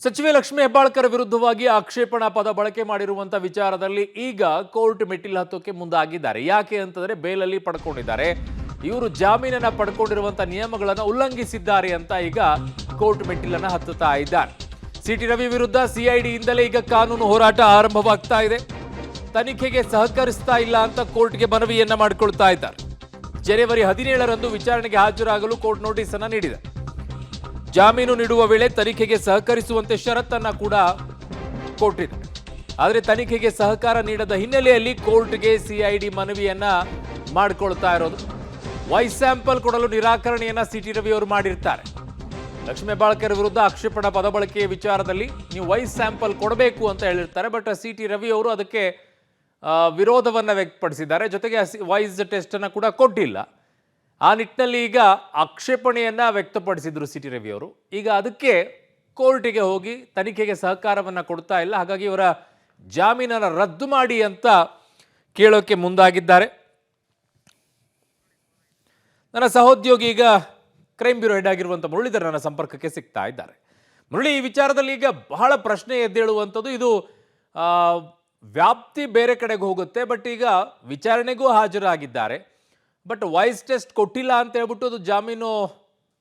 ಸಚಿವೆ ಲಕ್ಷ್ಮೀ ಹೆಬ್ಬಾಳ್ಕರ್ ವಿರುದ್ಧವಾಗಿ ಆಕ್ಷೇಪಣಾ ಪದ ಬಳಕೆ ಮಾಡಿರುವಂತ ವಿಚಾರದಲ್ಲಿ ಈಗ ಕೋರ್ಟ್ ಮೆಟ್ಟಿಲು ಹತ್ತೋಕೆ ಮುಂದಾಗಿದ್ದಾರೆ. ಯಾಕೆ ಅಂತಂದ್ರೆ ಬೇಲಲ್ಲಿ ಪಡ್ಕೊಂಡಿದ್ದಾರೆ. ಇವರು ಜಾಮೀನನ್ನ ಪಡ್ಕೊಂಡಿರುವಂತ ನಿಯಮಗಳನ್ನು ಉಲ್ಲಂಘಿಸಿದ್ದಾರೆ ಅಂತ ಈಗ ಕೋರ್ಟ್ ಮೆಟ್ಟಿಲನ್ನ ಹತ್ತುತ್ತಾ ಇದ್ದಾರೆ. ಸಿಟಿ ರವಿ ವಿರುದ್ಧ ಸಿಐಡಿಯಿಂದಲೇ ಈಗ ಕಾನೂನು ಹೋರಾಟ ಆರಂಭವಾಗ್ತಾ ಇದೆ. ತನಿಖೆಗೆ ಸಹಕರಿಸ್ತಾ ಇಲ್ಲ ಅಂತ ಕೋರ್ಟ್ಗೆ ಮನವಿಯನ್ನ ಮಾಡಿಕೊಳ್ತಾ ಇದ್ದಾರೆ. ಜನವರಿ 17ರಂದು ವಿಚಾರಣೆಗೆ ಹಾಜರಾಗಲು ಕೋರ್ಟ್ ನೋಟಿಸ್ ಅನ್ನ ನೀಡಿದೆ. ಜಾಮೀನು ನೀಡುವ ವೇಳೆ ತನಿಖೆಗೆ ಸಹಕರಿಸುವಂತೆ ಷರತ್ತನ್ನ ಕೂಡ ಕೊಟ್ಟಿದೆ. ಆದರೆ ತನಿಖೆಗೆ ಸಹಕಾರ ನೀಡದ ಹಿನ್ನೆಲೆಯಲ್ಲಿ ಕೋರ್ಟ್ಗೆ ಸಿಐಡಿ ಮನವಿಯನ್ನ ಮಾಡಿಕೊಳ್ತಾ ಇರೋದು. ವಾಯ್ಸ್ ಸ್ಯಾಂಪಲ್ ಕೊಡಲು ನಿರಾಕರಣೆಯನ್ನ ಸಿಟಿ ರವಿ ಅವರು ಮಾಡಿರ್ತಾರೆ. ಲಕ್ಷ್ಮೀ ಹೆಬ್ಬಾಳ್ಕರ್ ವಿರುದ್ಧ ಆಕ್ಷೇಪಣಾ ಪದ ಬಳಕೆಯ ವಿಚಾರದಲ್ಲಿ ನೀವು ವಾಯ್ಸ್ ಸ್ಯಾಂಪಲ್ ಕೊಡಬೇಕು ಅಂತ ಹೇಳಿರ್ತಾರೆ. ಬಟ್ ಸಿಟಿ ರವಿ ಅವರು ಅದಕ್ಕೆ ವಿರೋಧವನ್ನ ವ್ಯಕ್ತಪಡಿಸಿದ್ದಾರೆ. ಜೊತೆಗೆ ವಾಯ್ಸ್ ಟೆಸ್ಟ್ ಅನ್ನ ಕೂಡ ಕೊಟ್ಟಿಲ್ಲ. ಆ ನಿಟ್ಟಿನಲ್ಲಿ ಈಗ ಆಕ್ಷೇಪಣೆಯನ್ನ ವ್ಯಕ್ತಪಡಿಸಿದ್ರು ಸಿಟಿ ರವಿ ಅವರು. ಈಗ ಅದಕ್ಕೆ ಕೋರ್ಟಿಗೆ ಹೋಗಿ ತನಿಖೆಗೆ ಸಹಕಾರವನ್ನ ಕೊಡ್ತಾ ಇಲ್ಲ, ಹಾಗಾಗಿ ಇವರ ಜಾಮೀನನ್ನು ರದ್ದು ಮಾಡಿ ಅಂತ ಕೇಳೋಕೆ ಮುಂದಾಗಿದ್ದಾರೆ. ನನ್ನ ಸಹೋದ್ಯೋಗಿ ಈಗ ಕ್ರೈಮ್ ಬ್ಯೂರೋ ಹೆಡ್ ಆಗಿರುವಂಥ ಮುರಳೀಧರ್ ನನ್ನ ಸಂಪರ್ಕಕ್ಕೆ ಸಿಗ್ತಾ ಇದ್ದಾರೆ. ಮುರಳಿ, ಈ ವಿಚಾರದಲ್ಲಿ ಈಗ ಬಹಳ ಪ್ರಶ್ನೆ ಎದ್ದೇಳುವಂಥದ್ದು, ಇದು ವ್ಯಾಪ್ತಿ ಬೇರೆ ಕಡೆಗೆ ಹೋಗುತ್ತೆ. ಬಟ್ ಈಗ ವಿಚಾರಣೆಗೂ ಹಾಜರಾಗಿದ್ದಾರೆ. ಬಟ್ ವಾಯ್ಸ್ ಟೆಸ್ಟ್ ಕೊಟ್ಟಿಲ್ಲ ಅಂತ ಹೇಳ್ಬಿಟ್ಟು ಅದು ಜಾಮೀನು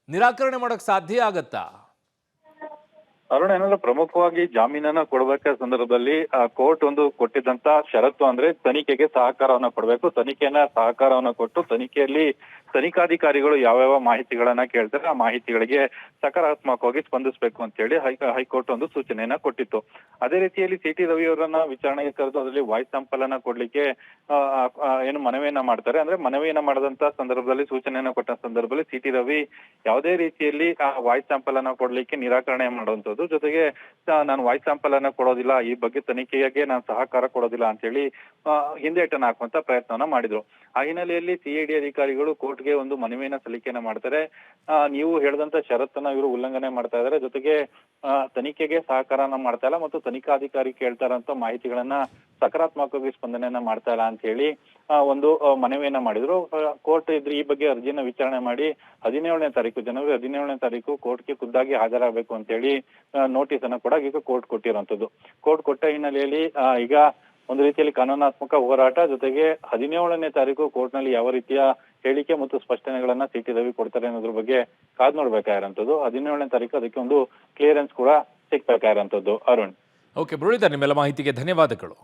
ನಿರಾಕರಣೆ ಮಾಡೋಕೆ ಸಾಧ್ಯ ಆಗತ್ತಾ? ಅರುಣ್, ಏನಂದ್ರೆ ಪ್ರಮುಖವಾಗಿ ಜಾಮೀನನ್ನ ಕೊಡಬೇಕ ಸಂದರ್ಭದಲ್ಲಿ ಕೋರ್ಟ್ ಒಂದು ಕೊಟ್ಟಿದ್ದಂತ ಷರತ್ತು ಅಂದ್ರೆ ತನಿಖೆಗೆ ಸಹಕಾರವನ್ನ ಕೊಡಬೇಕು. ಸಹಕಾರವನ್ನ ಕೊಟ್ಟು ತನಿಖೆಯಲ್ಲಿ ತನಿಖಾಧಿಕಾರಿಗಳು ಯಾವ್ಯಾವ ಮಾಹಿತಿಗಳನ್ನ ಕೇಳ್ತಾರೆ ಆ ಮಾಹಿತಿಗಳಿಗೆ ಸಕಾರಾತ್ಮಕವಾಗಿ ಸ್ಪಂದಿಸಬೇಕು ಅಂತ ಹೇಳಿ ಹೈಕೋರ್ಟ್ ಒಂದು ಸೂಚನೆಯನ್ನ ಕೊಟ್ಟಿತ್ತು. ಅದೇ ರೀತಿಯಲ್ಲಿ ಸಿಟಿ ರವಿ ಅವರನ್ನ ವಿಚಾರಣೆಗೆ ಕರೆದು ಅದರಲ್ಲಿ ವಾಯ್ಸ್ ಸ್ಯಾಂಪಲ್ ಅನ್ನ ಕೊಡ್ಲಿಕ್ಕೆ ಏನು ಮನವಿಯನ್ನ ಮಾಡ್ತಾರೆ. ಅಂದ್ರೆ ಮನವಿಯನ್ನ ಮಾಡದಂತ ಸಂದರ್ಭದಲ್ಲಿ ಸೂಚನೆಯನ್ನ ಕೊಟ್ಟ ಸಂದರ್ಭದಲ್ಲಿ ಸಿಟಿ ರವಿ ಯಾವುದೇ ರೀತಿಯಲ್ಲಿ ಆ ವಾಯ್ಸ್ ಸ್ಯಾಂಪಲ್ ಅನ್ನ ಕೊಡ್ಲಿಕ್ಕೆ ನಿರಾಕರಣೆ ಮಾಡುವಂತದ್ದು. ಜೊತೆಗೆ ನಾನು ವಾಯ್ಸ್ ಸ್ಯಾಂಪಲ್ ಅನ್ನ ಕೊಡೋದಿಲ್ಲ, ಈ ಬಗ್ಗೆ ತನಿಖೆಗೆ ನಾನು ಸಹಕಾರ ಕೊಡೋದಿಲ್ಲ ಅಂತ ಹೇಳಿ ಹಿಂದೇಟನ್ನ ಹಾಕುವಂತ ಪ್ರಯತ್ನವನ್ನ ಮಾಡಿದ್ರು. ಆ ಹಿನ್ನೆಲೆಯಲ್ಲಿ ಸಿಐಡಿ ಅಧಿಕಾರಿಗಳು ಕೋರ್ಟ್ಗೆ ಒಂದು ಮನವಿಯನ್ನ ಸಲ್ಲಿಕೆಯನ್ನ ಮಾಡ್ತಾರೆ. ನೀವು ಹೇಳಿದಂತ ಷರತ್ತನ್ನ ಇವರು ಉಲ್ಲಂಘನೆ ಮಾಡ್ತಾ ಇದ್ದಾರೆ, ಜೊತೆಗೆ ತನಿಖೆಗೆ ಸಹಕಾರನ ಮಾಡ್ತಾ ಇಲ್ಲ ಮತ್ತು ತನಿಖಾಧಿಕಾರಿ ಕೇಳ್ತಾ ಇರೋಂತ ಮಾಹಿತಿಗಳನ್ನ ಸಕಾರಾತ್ಮಕವಾಗಿ ಸ್ಪಂದನೆಯನ್ನ ಮಾಡ್ತಾ ಇಲ್ಲ ಅಂತ ಹೇಳಿ ಒಂದು ಮನವಿಯನ್ನ ಮಾಡಿದ್ರು. ಕೋರ್ಟ್ ಈ ಬಗ್ಗೆ ಅರ್ಜಿಯನ್ನ ವಿಚಾರಣೆ ಮಾಡಿ ಜನವರಿ 17ನೇ ತಾರೀಕು ಕೋರ್ಟ್ಗೆ ಖುದ್ದಾಗಿ ಹಾಜರಾಗಬೇಕು ಅಂತ ಹೇಳಿ ನೋಟಿಸ್ ಅನ್ನ ಕೂಡ ಈಗ ಕೋರ್ಟ್ ಕೊಟ್ಟಿರುವಂತದ್ದು. ಕೋರ್ಟ್ ಕೊಟ್ಟ ಹಿನ್ನೆಲೆಯಲ್ಲಿ ಈಗ ಒಂದು ರೀತಿಯಲ್ಲಿ ಕಾನೂನಾತ್ಮಕ ಹೋರಾಟ, ಜೊತೆಗೆ 17ನೇ ತಾರೀಕು ಕೋರ್ಟ್ ನಲ್ಲಿ ಯಾವ ರೀತಿಯ ಹೇಳಿಕೆ ಮತ್ತು ಸ್ಪಷ್ಟನೆಗಳನ್ನ ಸಿಟಿ ರವಿ ಕೊಡ್ತಾರೆ ಅನ್ನೋದ್ರ ಬಗ್ಗೆ ಕಾದ್ ನೋಡ್ಬೇಕಾಗಿರೋಂಥದ್ದು. 17ನೇ ತಾರೀಕು ಅದಕ್ಕೆ ಒಂದು ಕ್ಲಿಯರೆನ್ಸ್ ಕೂಡ ಸಿಗ್ಬೇಕಾಗಿರೋಂಥದ್ದು. ಅರುಣ್. ಓಕೆ ಮುರಳೀಧರ್, ನಿಮ್ಮೆಲ್ಲ ಮಾಹಿತಿಗೆ ಧನ್ಯವಾದಗಳು.